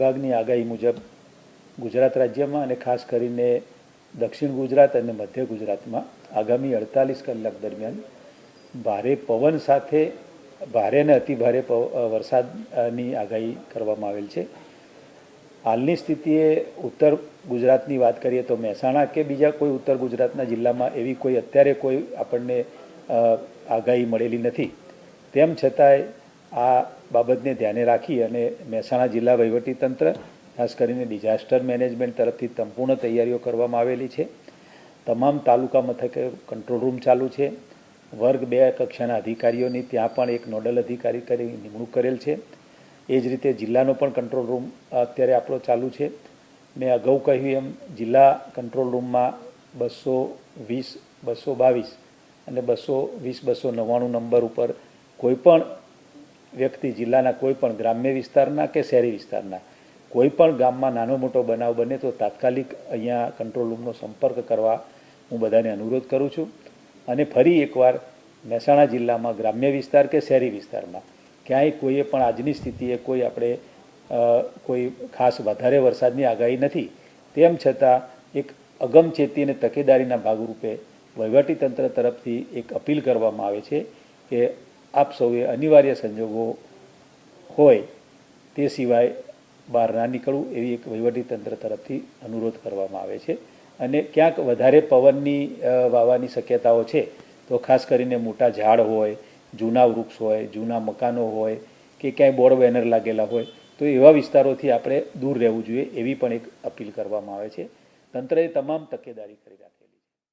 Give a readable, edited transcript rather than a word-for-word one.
વિભાગની આગાહી મુજબ ગુજરાત રાજ્યમાં અને ખાસ કરીને દક્ષિણ ગુજરાત અને મધ્ય ગુજરાતમાં આગામી 48 કલાક દરમિયાન ભારે પવન સાથે ભારે અને અતિભારે વરસાદની આગાહી કરવામાં આવેલ છે। હાલની સ્થિતિએ ઉત્તર ગુજરાતની વાત કરીએ તો મહેસાણા કે બીજા કોઈ ઉત્તર ગુજરાતના જિલ્લામાં એવી કોઈ અત્યારે કોઈ આપણને આગાહી મળેલી નથી। તેમ છતાંય આ બાબતને ધ્યાને રાખી અને મહેસાણા જિલ્લા વહીવટીતંત્ર ખાસ કરીને ડિઝાસ્ટર મેનેજમેન્ટ તરફથી સંપૂર્ણ તૈયારીઓ કરવામાં આવેલી છે। તમામ તાલુકા મથકે કંટ્રોલ રૂમ ચાલુ છે। વર્ગ 2 કક્ષાના અધિકારીઓની ત્યાં પણ એક નોડલ અધિકારી કરી નિમણૂક કરેલ છે। એ જ રીતે જિલ્લાનો પણ કંટ્રોલ રૂમ અત્યારે આપણો ચાલુ છે। મેં અગાઉ કહ્યું એમ જિલ્લા કંટ્રોલ રૂમમાં 220, 222 અને 220, 299 નંબર ઉપર કોઈપણ વ્યક્તિ જિલ્લાના કોઈપણ ગ્રામ્ય વિસ્તારના કે શહેરી વિસ્તારના કોઈપણ ગામમાં નાનો મોટો બનાવ બને તો તાત્કાલિક અહીંયા કંટ્રોલ રૂમનો સંપર્ક કરવા હું બધાને અનુરોધ કરું છું। અને ફરી એકવાર મહેસાણા જિલ્લામાં ગ્રામ્ય વિસ્તાર કે શહેરી વિસ્તારમાં ક્યાંય કોઈએ પણ આજની સ્થિતિએ કોઈ આપણે કોઈ ખાસ વધારે વરસાદની આગાહી નથી। તેમ છતાં એક અગમચેતી અને તકેદારીના ભાગરૂપે વહીવટીતંત્ર તરફથી એક અપીલ કરવામાં આવે છે કે આપ સૌએ અનિવાર્ય સંજોગો હોય તે સિવાય બહાર ના નીકળવું એવી એક વહીવટીતંત્ર તરફથી અનુરોધ કરવામાં આવે છે। અને ક્યાંક વધારે પવનની વાવાની શક્યતાઓ છે તો ખાસ કરીને મોટા ઝાડ હોય, જૂના વૃક્ષ હોય, જૂના મકાનો હોય કે ક્યાંય બોર્ડ બેનર લાગેલા હોય તો એવા વિસ્તારોથી આપણે દૂર રહેવું જોઈએ એવી પણ એક અપીલ કરવામાં આવે છે। તંત્રએ તમામ તકેદારી કરી રાખી।